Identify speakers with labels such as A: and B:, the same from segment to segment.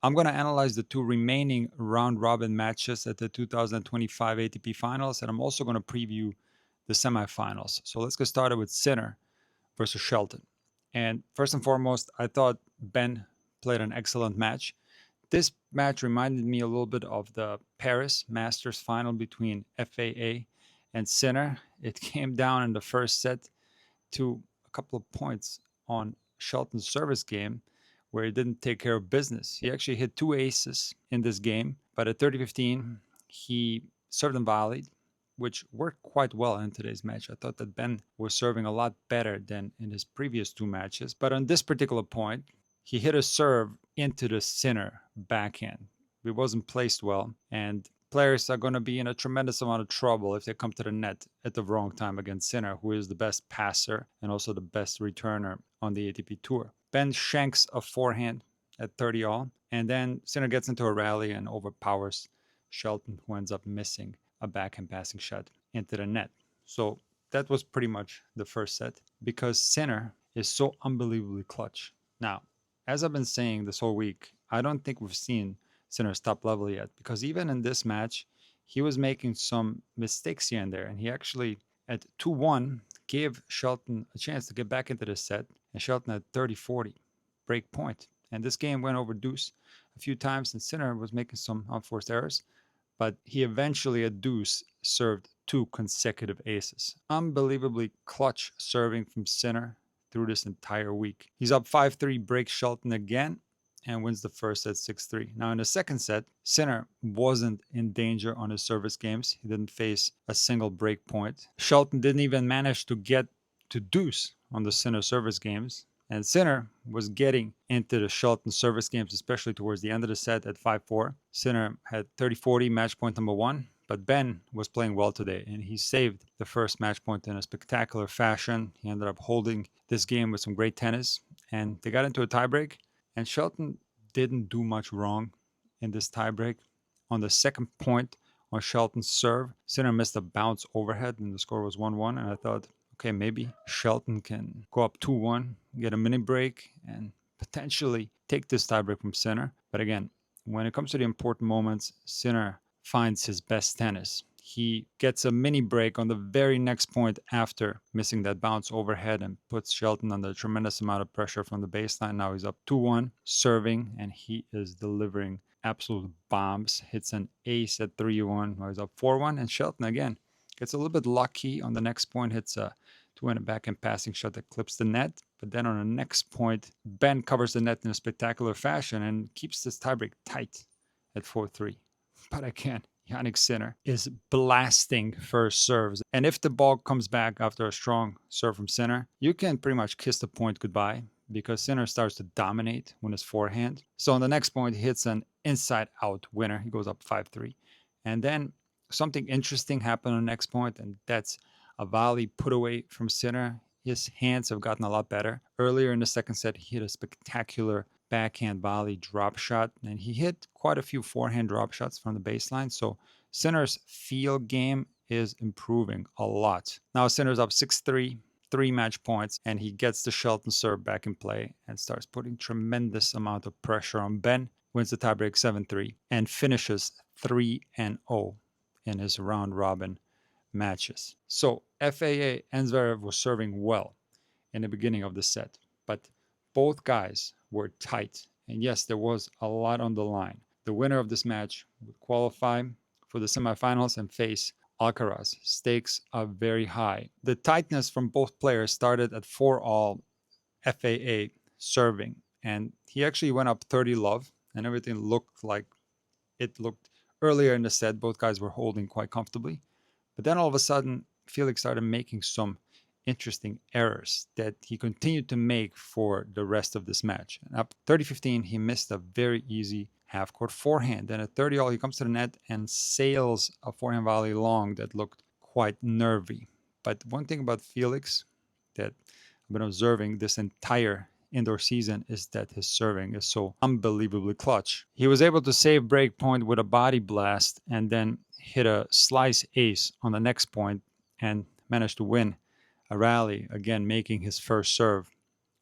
A: I'm going to analyze the two remaining round-robin matches at the 2025 ATP Finals, and I'm also going to preview the semifinals. So let's get started with Sinner versus Shelton. And first and foremost, I thought Ben played an excellent match. This match reminded me a little bit of the Paris Masters final between FAA and Sinner. It came down in the first set to a couple of points on Shelton's service game where he didn't take care of business. He actually hit two aces in this game, but at 30-15, he served and volleyed, which worked quite well in today's match. I thought that Ben was serving a lot better than in his previous two matches, but on this particular point, he hit a serve into the Sinner backhand. It wasn't placed well, and players are going to be in a tremendous amount of trouble if they come to the net at the wrong time against Sinner, who is the best passer and also the best returner on the ATP Tour. Ben shanks a forehand at 30 all, and then Sinner gets into a rally and overpowers Shelton, who ends up missing a backhand passing shot into the net. So that was pretty much the first set because Sinner is so unbelievably clutch. Now, as I've been saying this whole week, I don't think we've seen Sinner's top level yet, because even in this match, he was making some mistakes here and there. And he actually, at 2-1, gave Shelton a chance to get back into the set. And Shelton had 30-40 break point. And this game went over deuce a few times, and Sinner was making some unforced errors. But he eventually, at deuce, served two consecutive aces. Unbelievably clutch serving from Sinner through this entire week. He's up 5-3, breaks Shelton again, and wins the first set 6-3. Now in the second set, Sinner wasn't in danger on his service games. He didn't face a single break point. Shelton didn't even manage to get to deuce on the Sinner service games. And Sinner was getting into the Shelton service games, especially towards the end of the set at 5-4. Sinner had 30-40, match point number one. But Ben was playing well today, and he saved the first match point in a spectacular fashion. He ended up holding this game with some great tennis, and they got into a tiebreak. And Shelton didn't do much wrong in this tiebreak. On the second point on Shelton's serve, Sinner missed a bounce overhead, and the score was 1-1. And I thought, okay, maybe Shelton can go up 2-1, get a mini break, and potentially take this tiebreak from Sinner. But again, when it comes to the important moments, Sinner finds his best tennis. He gets a mini break on the very next point after missing that bounce overhead and puts Shelton under a tremendous amount of pressure from the baseline. Now he's up 2-1, serving, and he is delivering absolute bombs. Hits an ace at 3-1. Now he's up 4-1, and Shelton again gets a little bit lucky on the next point, hits a two-handed backhand passing shot that clips the net. But then on the next point, Ben covers the net in a spectacular fashion and keeps this tiebreak tight at 4-3. But again, Jannik Sinner is blasting first serves. And if the ball comes back after a strong serve from Sinner, you can pretty much kiss the point goodbye because Sinner starts to dominate with his forehand. So on the next point, he hits an inside-out winner. He goes up 5-3. And then something interesting happened on the next point, and that's a volley put away from Sinner. His hands have gotten a lot better. Earlier in the second set, he hit a spectacular backhand volley drop shot, and he hit quite a few forehand drop shots from the baseline. So Sinner's field game is improving a lot. Now Sinner's up 6-3, 3 match points, and he gets the Shelton serve back in play and starts putting tremendous amount of pressure on Ben, wins the tiebreak 7-3, and finishes 3-0 in his round robin matches. So FAA and Zverev were serving well in the beginning of the set, but both guys were tight. And yes, there was a lot on the line. The winner of this match would qualify for the semifinals and face Alcaraz. Stakes are very high. The tightness from both players started at 4-all FAA serving, and he actually went up 30 love, and everything looked like it looked earlier in the set. Both guys were holding quite comfortably. But then all of a sudden, Felix started making some interesting errors that he continued to make for the rest of this match. And up 30-15, he missed a very easy half-court forehand. Then at 30-all, he comes to the net and sails a forehand volley long that looked quite nervy. But one thing about Felix that I've been observing this entire indoor season is that his serving is so unbelievably clutch. He was able to save break point with a body blast and then hit a slice ace on the next point and managed to win a rally, again making his first serve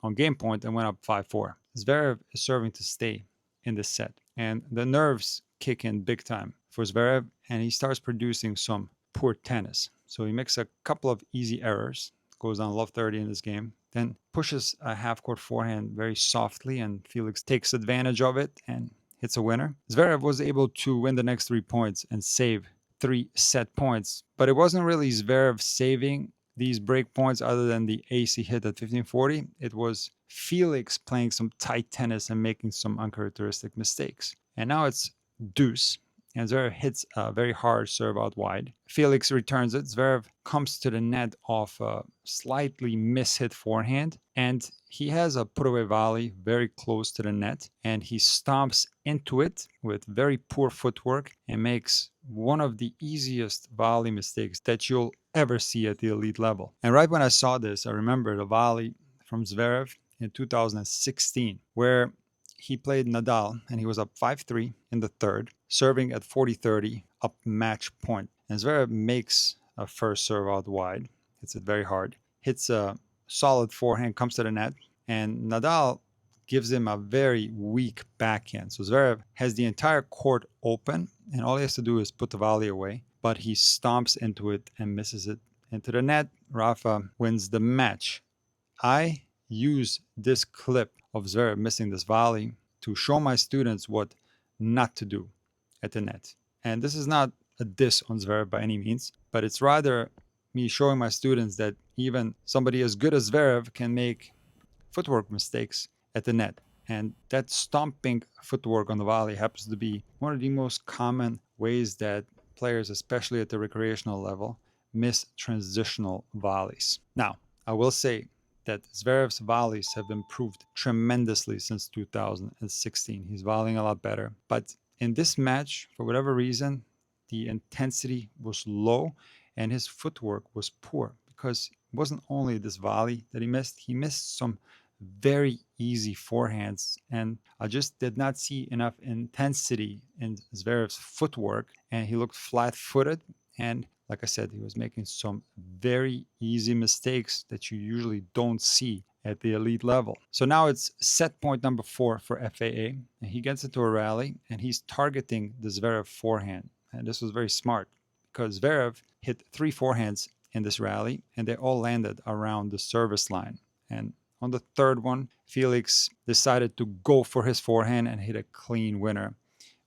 A: on game point and went up 5-4. Zverev is serving to stay in this set. and the nerves kick in big time for Zverev, and he starts producing some poor tennis. So he makes a couple of easy errors, goes on love 30 in this game, then pushes a half-court forehand very softly, and Felix takes advantage of it and hits a winner. Zverev was able to win the next 3 points and save 3 set points, but it wasn't really Zverev saving these break points other than the ace he hit at 1540. It was Felix playing some tight tennis and making some uncharacteristic mistakes. And now it's deuce, and Zverev hits a very hard serve out wide. Felix returns it. Zverev comes to the net off a slightly mishit forehand, and he has a put-away volley very close to the net, and he stomps into it with very poor footwork and makes one of the easiest volley mistakes that you'll ever see at the elite level. And right when I saw this, I remembered a volley from Zverev in 2016, where he played Nadal and he was up 5-3 in the third, serving at 40-30, up match point. And Zverev makes a first serve out wide, hits it very hard, hits a solid forehand, comes to the net, and Nadal gives him a very weak backhand. So Zverev has the entire court open, and all he has to do is put the volley away, but he stomps into it and misses it into the net. Rafa wins the match. I use this clip of Zverev missing this volley to show my students what not to do at the net. And this is not a diss on Zverev by any means, but it's rather me showing my students that even somebody as good as Zverev can make footwork mistakes at the net. And that stomping footwork on the volley happens to be one of the most common ways that players, especially at the recreational level, miss transitional volleys. Now, I will say that Zverev's volleys have improved tremendously since 2016. He's volleying a lot better. But in this match, for whatever reason, the intensity was low and his footwork was poor, because it wasn't only this volley that he missed some very easy forehands, and I just did not see enough intensity in Zverev's footwork, and he looked flat-footed, and like I said, he was making some very easy mistakes that you usually don't see at the elite level. So now it's set point number 4 for FAA, and he gets into a rally, and he's targeting the Zverev forehand, and this was very smart, because Zverev hit 3 forehands in this rally, and they all landed around the service line. And on the third one, Felix decided to go for his forehand and hit a clean winner,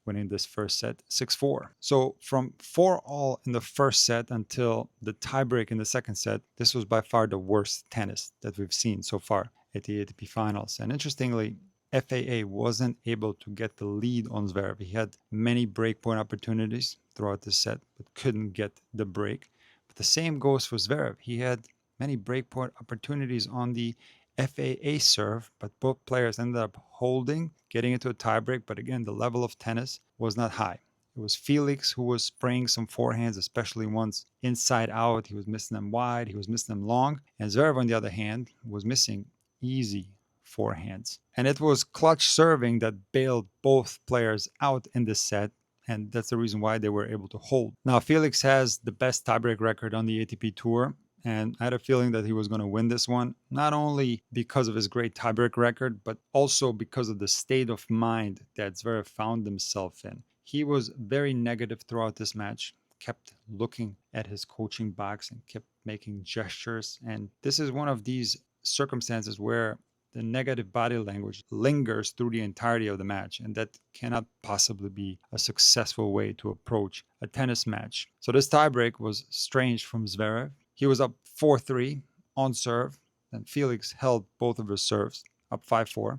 A: winning this first set 6-4. So from 4-all in the first set until the tiebreak in the second set, this was by far the worst tennis that we've seen so far at the ATP Finals. And interestingly, FAA wasn't able to get the lead on Zverev. He had many breakpoint opportunities throughout the set, but couldn't get the break. But the same goes for Zverev. He had many breakpoint opportunities on the FAA serve, but both players ended up holding, getting into a tiebreak. But again, the level of tennis was not high. It was Felix who was spraying some forehands, especially ones inside out. He was missing them wide, he was missing them long. And Zverev, on the other hand, was missing easy forehands. And it was clutch serving that bailed both players out in this set. And that's the reason why they were able to hold. Now, Felix has the best tiebreak record on the ATP Tour. And I had a feeling that he was going to win this one, not only because of his great tiebreak record, but also because of the state of mind that Zverev found himself in. He was very negative throughout this match, kept looking at his coaching box and kept making gestures. And this is one of these circumstances where the negative body language lingers through the entirety of the match, and that cannot possibly be a successful way to approach a tennis match. So this tiebreak was strange from Zverev. He was up 4-3 on serve, and Felix held both of his serves, up 5-4.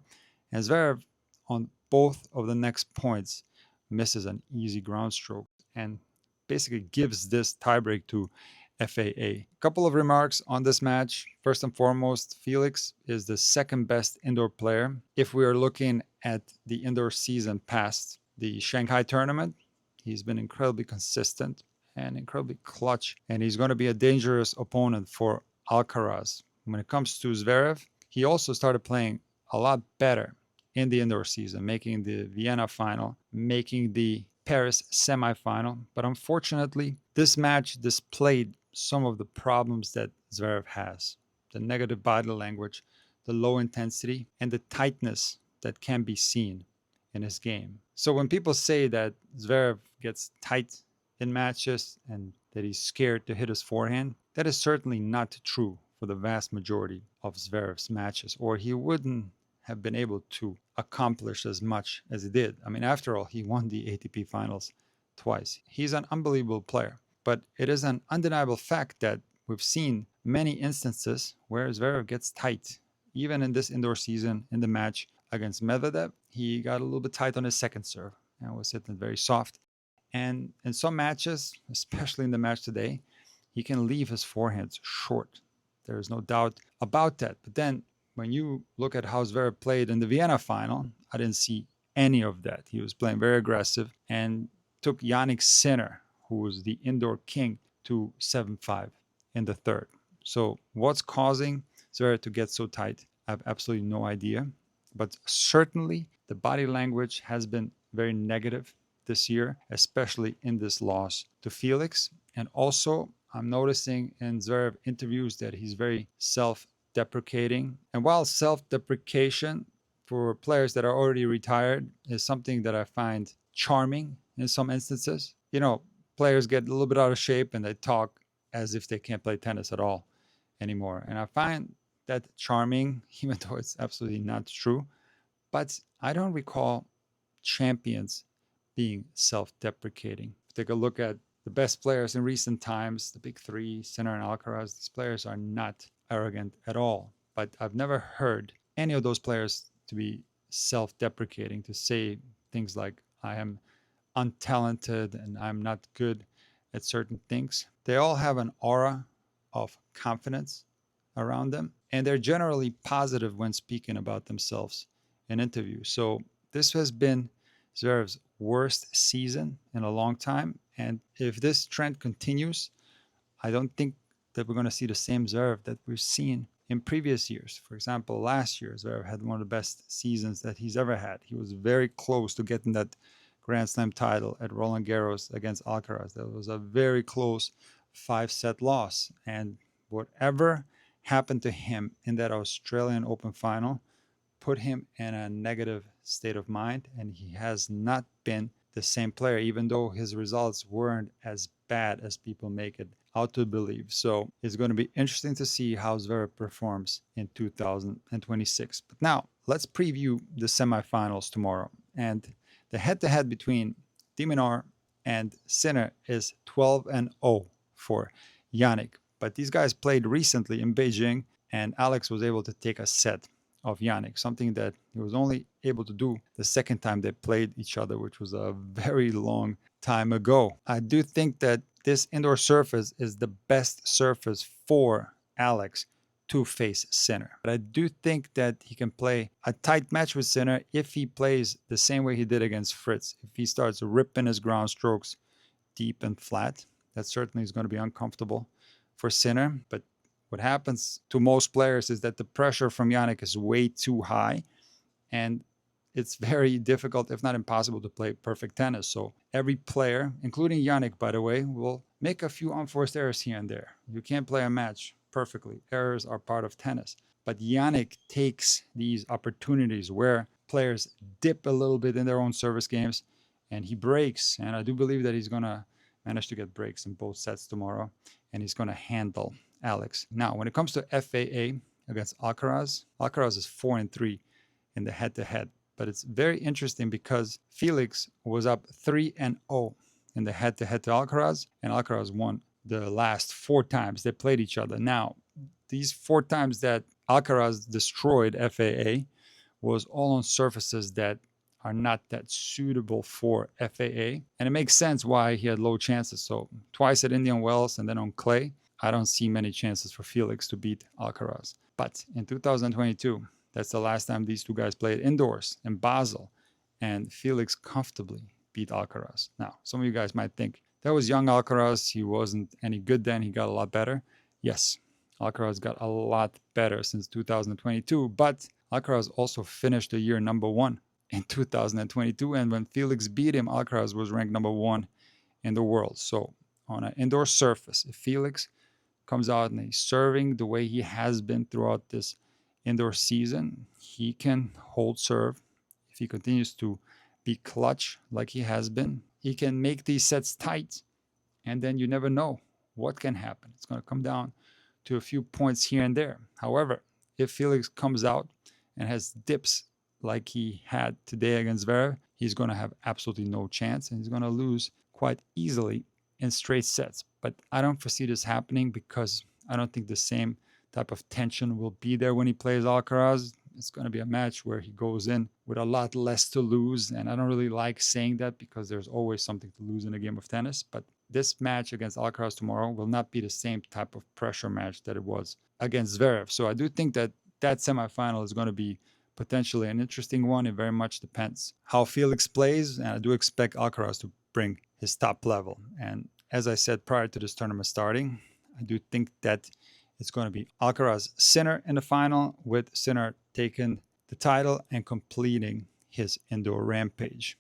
A: And Zverev, on both of the next points, misses an easy ground stroke and basically gives this tiebreak to FAA. A couple of remarks on this match. First and foremost, Felix is the second best indoor player. If we are looking at the indoor season past the Shanghai tournament, he's been incredibly consistent and incredibly clutch, and he's going to be a dangerous opponent for Alcaraz. When it comes to Zverev, he also started playing a lot better in the indoor season, making the Vienna final, making the Paris semifinal. But unfortunately, this match displayed some of the problems that Zverev has. The negative body language, the low intensity, and the tightness that can be seen in his game. So when people say that Zverev gets tight in matches and that he's scared to hit his forehand, that is certainly not true for the vast majority of Zverev's matches, or he wouldn't have been able to accomplish as much as he did. I mean, after all, he won the ATP Finals twice. He's an unbelievable player, but it is an undeniable fact that we've seen many instances where Zverev gets tight. Even in this indoor season, in the match against Medvedev, he got a little bit tight on his second serve and was hitting very soft. And in some matches, especially in the match today, he can leave his forehands short. There is no doubt about that. But then when you look at how Zverev played in the Vienna final, I didn't see any of that. He was playing very aggressive and took Yannick Sinner, who was the indoor king, to 7-5 in the third. So what's causing Zverev to get so tight? I have absolutely no idea. But certainly the body language has been very negative this year, especially in this loss to Felix. And also, I'm noticing in Zverev interviews that he's very self-deprecating. And while self-deprecation for players that are already retired is something that I find charming in some instances, players get a little bit out of shape and they talk as if they can't play tennis at all anymore. And I find that charming, even though it's absolutely not true. But I don't recall champions being self-deprecating. Take a look at the best players in recent times, the big three, Sinner and Alcaraz. These players are not arrogant at all. But I've never heard any of those players to be self-deprecating, to say things like, I am untalented and I'm not good at certain things. They all have an aura of confidence around them, and they're generally positive when speaking about themselves in interviews. So this has been Zverev's worst season in a long time, and if this trend continues, I don't think that we're going to see the same Zverev that we've seen in previous years. For example, last year, Zverev had one of the best seasons that he's ever had. He was very close to getting that Grand Slam title at Roland Garros against Alcaraz. That was a very close 5-set loss. And whatever happened to him in that Australian Open final put him in a negative state of mind, and he has not been the same player, even though his results weren't as bad as people make it out to believe. So it's going to be interesting to see how Zverev performs in 2026. But now let's preview the semifinals tomorrow. And the head-to-head between de Minaur and Sinner is 12-0 for Yannick. But these guys played recently in Beijing, and Alex was able to take a set of Yannick, something that he was only able to do the second time they played each other, which was a very long time ago. I do think that this indoor surface is the best surface for Alex to face Sinner. But I do think that he can play a tight match with Sinner if he plays the same way he did against Fritz. If he starts ripping his ground strokes deep and flat, that certainly is going to be uncomfortable for Sinner. But what happens to most players is that the pressure from Yannick is way too high, and it's very difficult, if not impossible, to play perfect tennis. So every player, including Yannick, by the way, will make a few unforced errors here and there. You can't play a match perfectly. Errors are part of tennis. But Yannick takes these opportunities where players dip a little bit in their own service games, and he breaks. And I do believe that he's going to manage to get breaks in both sets tomorrow, and he's going to handle Alex. Now, when it comes to FAA against Alcaraz, Alcaraz is 4-3 in the head-to-head. But it's very interesting because Felix was up 3-0 in the head-to-head to Alcaraz, and Alcaraz won the last 4 times they played each other. Now, these 4 times that Alcaraz destroyed FAA was all on surfaces that are not that suitable for FAA. And it makes sense why he had low chances. So twice at Indian Wells and then on clay, I don't see many chances for Felix to beat Alcaraz. But in 2022, that's the last time these two guys played indoors in Basel, and Felix comfortably beat Alcaraz. Now, some of you guys might think, that was young Alcaraz. He wasn't any good then. He got a lot better. Yes, Alcaraz got a lot better since 2022, but Alcaraz also finished the year number 1 in 2022, and when Felix beat him, Alcaraz was ranked number 1 in the world. So on an indoor surface, if Felix comes out and he's serving the way he has been throughout this indoor season, he can hold serve if he continues to be clutch like he has been. He can make these sets tight, and then you never know what can happen. It's going to come down to a few points here and there. However, if Felix comes out and has dips like he had today against Zverev, he's going to have absolutely no chance, and he's going to lose quite easily in straight sets. But I don't foresee this happening because I don't think the same type of tension will be there when he plays Alcaraz. It's going to be a match where he goes in with a lot less to lose. And I don't really like saying that because there's always something to lose in a game of tennis. But this match against Alcaraz tomorrow will not be the same type of pressure match that it was against Zverev. So I do think that that semifinal is going to be potentially an interesting one. It very much depends how Felix plays. And I do expect Alcaraz to bring his top level. And as I said prior to this tournament starting, I do think that it's going to be Alcaraz Sinner in the final, with Sinner taking the title and completing his indoor rampage.